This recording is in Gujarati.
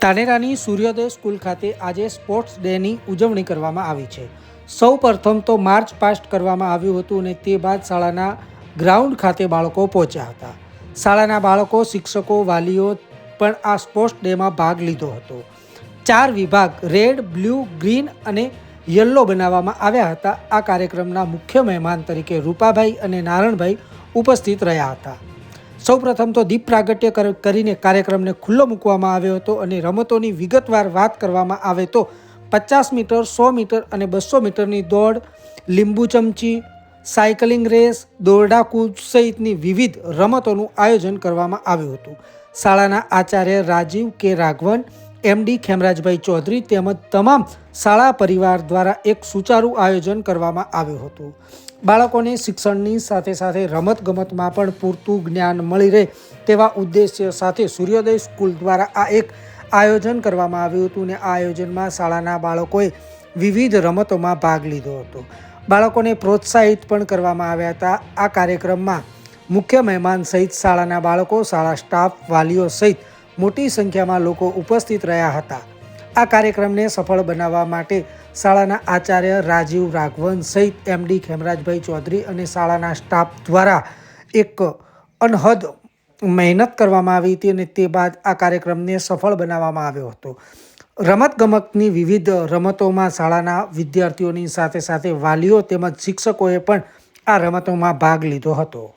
તાનેરાની સૂર્યોદય સ્કૂલ ખાતે આજે સ્પોર્ટ્સ ડેની ઉજવણી કરવામાં આવી છે। સૌ પ્રથમ તો માર્ચ પાસ્ટ કરવામાં આવ્યું હતું અને તે બાદ શાળાના ગ્રાઉન્ડ ખાતે બાળકો પહોંચ્યા હતા। શાળાના બાળકો, શિક્ષકો, વાલીઓ પણ આ સ્પોર્ટ્સ ડેમાં ભાગ લીધો હતો। 4 વિભાગ રેડ, બ્લુ, ગ્રીન અને યલો બનાવવામાં આવ્યા હતા। આ કાર્યક્રમના મુખ્ય મહેમાન તરીકે રૂપાભાઈ અને નારણભાઈ ઉપસ્થિત રહ્યા હતા। સૌપ્રથમ તો દીપ પ્રાગટ્ય કરીને કાર્યક્રમને ખુલ્લો મૂકવામાં આવ્યો હતો અને રમતોની વિગતવાર વાત કરવામાં આવે તો 50 મીટર, 100 મીટર અને 200 મીટરની દોડ, લીંબુ ચમચી, સાયકલિંગ રેસ, દોરડા કૂદ સહિતની વિવિધ રમતોનું આયોજન કરવામાં આવ્યું હતું। શાળાના આચાર્ય રાજીવ કે રાઘવન, એમડી ખેમરાજભાઈ ચૌધરી તેમજ તમામ શાળા પરિવાર દ્વારા એક સુચારું આયોજન કરવામાં આવ્યું હતું। બાળકોને શિક્ષણની સાથે સાથે રમતગમતમાં પણ પૂરતું જ્ઞાન મળી રહે તેવા ઉદ્દેશ્ય સાથે સૂર્યોદય સ્કૂલ દ્વારા આ એક આયોજન કરવામાં આવ્યું હતું અને આ આયોજનમાં શાળાના બાળકોએ વિવિધ રમતોમાં ભાગ લીધો હતો। બાળકોને પ્રોત્સાહિત પણ કરવામાં આવ્યા હતા। આ કાર્યક્રમમાં મુખ્ય મહેમાન સહિત શાળાના બાળકો, શાળા સ્ટાફ, વાલીઓ સહિત મોટી સંખ્યામાં લોકો ઉપસ્થિત રહ્યા હતા। આ કાર્યક્રમને સફળ બનાવવા માટે શાળાના આચાર્ય રાજીવ રાઘવન સહિત એમડી ખેમરાજભાઈ ચૌધરી અને શાળાના સ્ટાફ દ્વારા એક અનહદ મહેનત કરવામાં આવી હતી અને તે બાદ આ કાર્યક્રમને સફળ બનાવવામાં આવ્યો હતો। રમતગમતની વિવિધ રમતોમાં શાળાના વિદ્યાર્થીઓની સાથે સાથે વાલીઓ તેમજ શિક્ષકોએ પણ આ રમતોમાં ભાગ લીધો હતો।